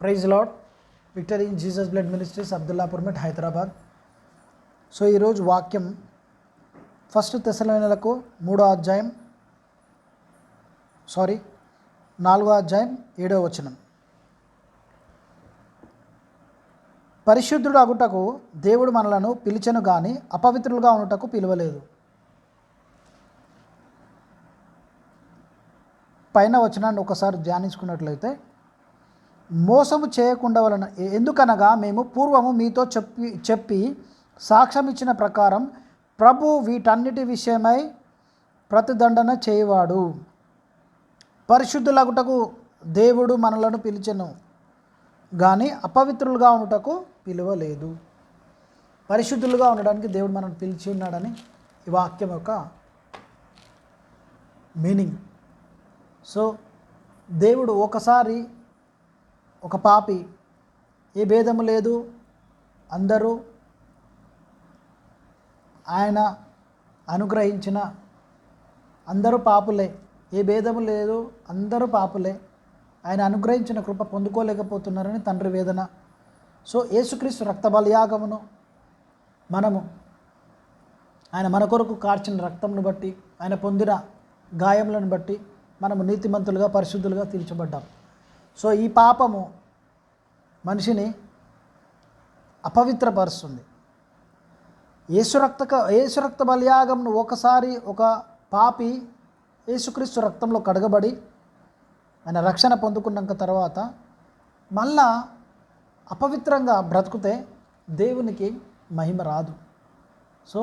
Praise Lord. Victory in Jesus blood ministries, Abdullapurmet, Hyderabad. So ఈరోజు వాక్యం 1 తెస్సలోనికీయులకు 4వ అధ్యాయం 7వ వచనం. పరిశుద్ధుడు అగుటకు దేవుడు మనలను పిలిచెను గాని అపవిత్రులుగా ఉండుటకు పిలువలేదు. పైన వచనాన్ని ఒకసారి ధ్యానించుకున్నట్లయితే, మోసము చేయకుండా వలన, ఎందుకనగా మేము పూర్వము మీతో చెప్పి సాక్ష్యం ఇచ్చిన ప్రకారం ప్రభు వీటన్నిటి విషయమై ప్రతిదండన చేయవాడు. పరిశుద్ధులగుటకు దేవుడు మనలను పిలిచెను కానీ అపవిత్రులుగా ఉండుటకు పిలువలేదు. పరిశుద్ధులుగా ఉండడానికి దేవుడు మనల్ని పిలిచి ఉన్నాడని ఈ వాక్యం యొక్క మీనింగ్. సో దేవుడు ఒకసారి ఒక పాపి, ఏ భేదము లేదు, అందరూ ఆయన అనుగ్రహించిన అందరూ పాపులే, ఏ భేదము లేదు, అందరూ పాపులే, ఆయన అనుగ్రహించిన కృప పొందుకోలేకపోతున్నారని తండ్రి వేదన. సో యేసుక్రీస్తు రక్త బలియాగమును మనము, ఆయన మన కొరకు కార్చిన రక్తంను బట్టి, ఆయన పొందిన గాయములను బట్టి మనము నీతిమంతులుగా పరిశుద్ధులుగా తీర్చబడ్డాం. సో ఈ పాపము మనిషిని అపవిత్రపరుస్తుంది. యేసు రక్త బలియాగంను ఒకసారి ఒక పాపి యేసుక్రీస్తు రక్తంలో కడగబడి ఆయన రక్షణ పొందుకున్నాక తర్వాత మళ్ళా అపవిత్రంగా బ్రతుకుతే దేవునికి మహిమ రాదు. సో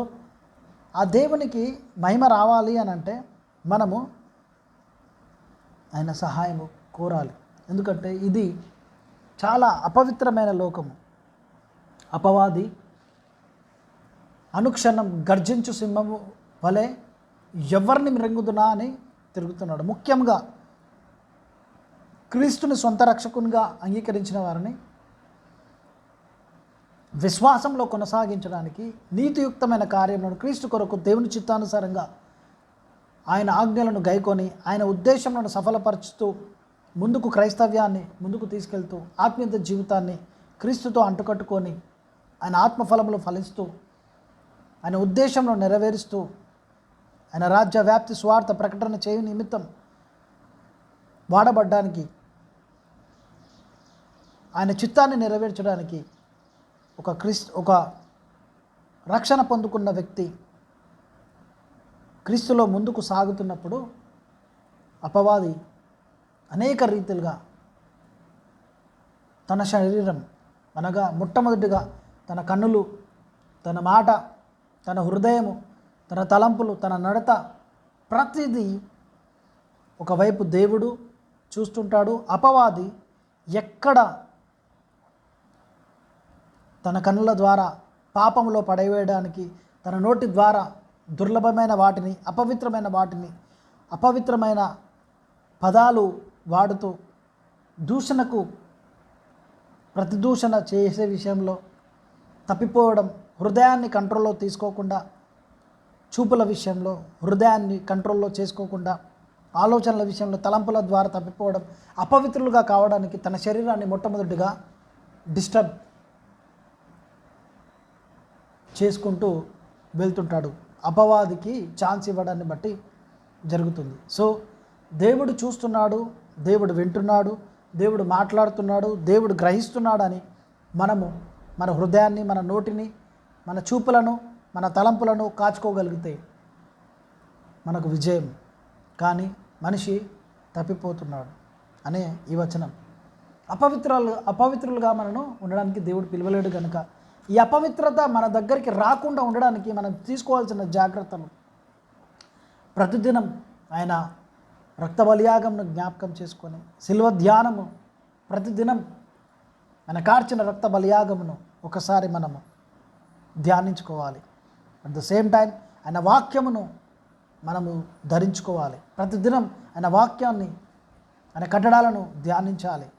ఆ దేవునికి మహిమ రావాలి అని అంటే మనము ఆయన సహాయము కోరాలి. ఎందుకంటే ఇది చాలా అపవిత్రమైన లోకము. అపవాది అనుక్షణం గర్జించు సింహము వలె ఎవరిని మృంగుదునా అని తిరుగుతున్నాడు. ముఖ్యంగా క్రీస్తుని సొంత రక్షకునిగా అంగీకరించిన వారిని విశ్వాసంలో కొనసాగించడానికి, నీతియుక్తమైన కార్యములను క్రీస్తు కొరకు దేవుని చిత్తానుసారంగా ఆయన ఆజ్ఞలను గైకొని ఆయన ఉద్దేశములను సఫలపరుచుతూ ముందుకు క్రైస్తవ్యాన్ని ముందుకు తీసుకెళ్తూ ఆత్మీయ జీవితాన్ని క్రీస్తుతో అంటుకట్టుకొని ఆయన ఆత్మఫలములు ఫలిస్తూ ఆయన ఉద్దేశంలో నెరవేరుస్తూ ఆయన రాజ్య వ్యాప్తి స్వార్థ ప్రకటన చేయు నిమిత్తం వాడబడ్డానికి, ఆయన చిత్తాన్ని నెరవేర్చడానికి ఒక రక్షణ పొందుకున్న వ్యక్తి క్రీస్తులో ముందుకు సాగుతున్నప్పుడు అపవాది అనేక రీతిలుగా తన శరీరం అనగా మొట్టమొదటిగా తన కన్నులు, తన మాట, తన హృదయము, తన తలంపులు, తన నడత, ప్రతిదీ ఒకవైపు దేవుడు చూస్తుంటాడు. అపవాది ఎక్కడ తన కన్నుల ద్వారా పాపంలో పడవేయడానికి, తన నోటి ద్వారా దుర్లభమైన వాటిని, అపవిత్రమైన వాటిని, అపవిత్రమైన పదాలు వాడుతూ దూషణకు ప్రతిదూషణ చేసే విషయంలో తప్పిపోవడం, హృదయాన్ని కంట్రోల్లో తీసుకోకుండా, చూపుల విషయంలో హృదయాన్ని కంట్రోల్లో చేసుకోకుండా, ఆలోచనల విషయంలో తలంపుల ద్వారా తప్పిపోవడం, అపవిత్రులుగా కావడానికి తన శరీరాన్ని మొట్టమొదటిగా డిస్టర్బ్ చేసుకుంటూ వెళ్తుంటాడు. అపవాదికి ఛాన్స్ ఇవ్వడాన్ని బట్టి జరుగుతుంది. సో దేవుడు చూస్తున్నాడు, దేవుడు వింటున్నాడు, దేవుడు మాట్లాడుతున్నాడు, దేవుడు గ్రహిస్తున్నాడని మనము మన హృదయాన్ని, మన నోటిని, మన చూపులను, మన తలంపులను కాచుకోగలిగితే మనకు విజయం. కానీ మనిషి తప్పిపోతున్నాడు అనే ఈ వచనం. అపవిత్రులుగా మనను ఉండడానికి దేవుడు పిలవలేడు కనుక ఈ అపవిత్రత మన దగ్గరికి రాకుండా ఉండడానికి మనం తీసుకోవాల్సిన జాగ్రత్తలు, ప్రతిదినం ఆయన రక్త బలియాగంను జ్ఞాపకం చేసుకొని, శిలువ ధ్యానము, ప్రతిదినం ఆయన కార్చిన రక్త బలియాగమును ఒకసారి మనము ధ్యానించుకోవాలి. అట్ ద సేమ్ టైం ఆయన వాక్యమును మనము ధరించుకోవాలి. ప్రతిదినం ఆయన వాక్యాన్ని, ఆయన కట్టడాలను ధ్యానించాలి.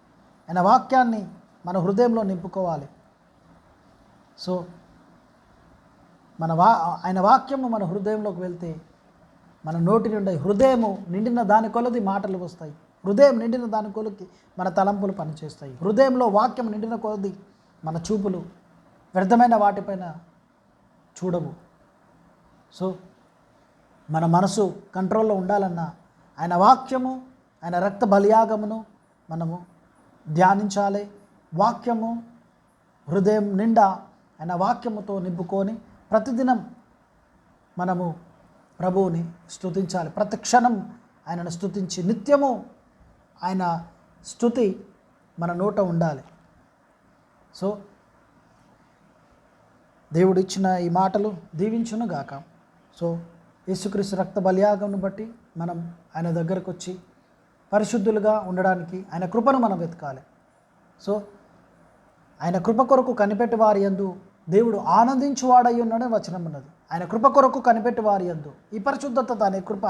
ఆయన వాక్యాన్ని మన హృదయంలో నింపుకోవాలి. సో ఆయన వాక్యము మన హృదయంలోకి వెళ్తే మన నోటి నుండి, హృదయము నిండిన దాని కొలది మాటలు వస్తాయి. హృదయం నిండిన దాని కొలికి మన తలంపులు పనిచేస్తాయి. హృదయంలో వాక్యం నిండిన కొలది మన చూపులు వ్యర్థమైన వాటిపైన చూడవు. సో మన మనసు కంట్రోల్లో ఉండాలన్నా ఆయన వాక్యము, ఆయన రక్త బలియాగమును మనము ధ్యానించాలి. వాక్యము హృదయం నిండా ఆయన వాక్యముతో నింపుకొని ప్రతిదినం మనము ప్రభువుని స్తుతించాలి. ప్రతి క్షణం ఆయనను స్తుతించి నిత్యము ఆయన స్తుతి మన నోట ఉండాలి. సో దేవుడు ఇచ్చిన ఈ మాటలు దీవించును గాక. సో యేసుక్రీస్తు రక్త బలియాగమును బట్టి మనం ఆయన దగ్గరకు వచ్చి పరిశుద్ధులుగా ఉండడానికి ఆయన కృపను మనం వెతకాలి. సో ఆయన కృప కొరకు కనిపెట్టి వారి యందు దేవుడు ఆనందించువాడై ఉన్నాడని వచనం ఉన్నది. ఆయన కృప కొరకు కనిపెట్టి వారి యందు ఈ పరిశుద్ధత అనే కృప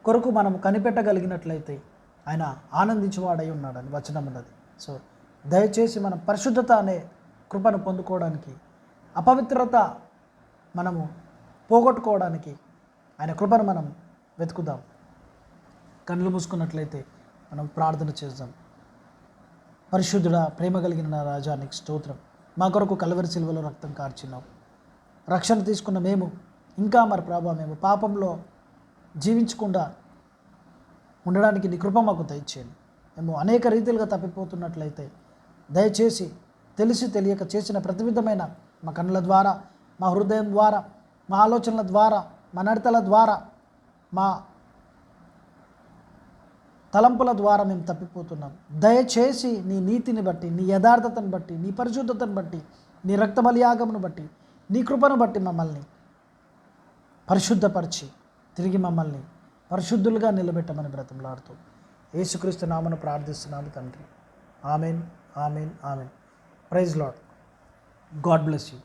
కొరకు మనం కనిపెట్టగలిగినట్లయితే ఆయన ఆనందించువాడై ఉన్నాడని వచనం ఉన్నది. సో దయచేసి మనం పరిశుద్ధత అనే కృపను పొందుకోవడానికి, అపవిత్రత మనము పోగొట్టుకోవడానికి ఆయన కృపను మనం వెతుకుదాం. కళ్ళు మూసుకున్నట్లయితే మనం ప్రార్థన చేద్దాం. పరిశుద్ధుడా, ప్రేమ కలిగిన నా రాజా, నీకు స్తోత్రం. మా కొరకు కల్వరి సిలువలో రక్తం కార్చినావు. రక్షణ తీసుకున్న మేము ఇంకా మరి ప్రభా మేము పాపంలో జీవించకుండా ఉండడానికి నీ కృప మాకు దయచేయండి. మేము అనేక రీతిలుగా తప్పిపోతున్నట్లయితే దయచేసి తెలిసి తెలియక చేసిన ప్రతి విధమైన మా కన్నుల ద్వారా, మా హృదయం ద్వారా, మా ఆలోచనల ద్వారా, మా నడతల ద్వారా, మా తలంపుల ద్వారా మేము తప్పిపోతున్నాం. దయచేసి నీ నీతిని బట్టి, నీ యథార్థతను బట్టి, నీ పరిశుద్ధతను బట్టి, నీ రక్త బలియాగమును బట్టి, నీ కృపను బట్టి మమ్మల్ని పరిశుద్ధపరిచి తిరిగి మమ్మల్ని పరిశుద్ధులుగా నిలబెట్టమని బ్రతిమలాడుతూ యేసుక్రీస్తు నామమున ప్రార్థిస్తున్నాము తండ్రి. Amen, amen, amen. Praise Lord. God bless you.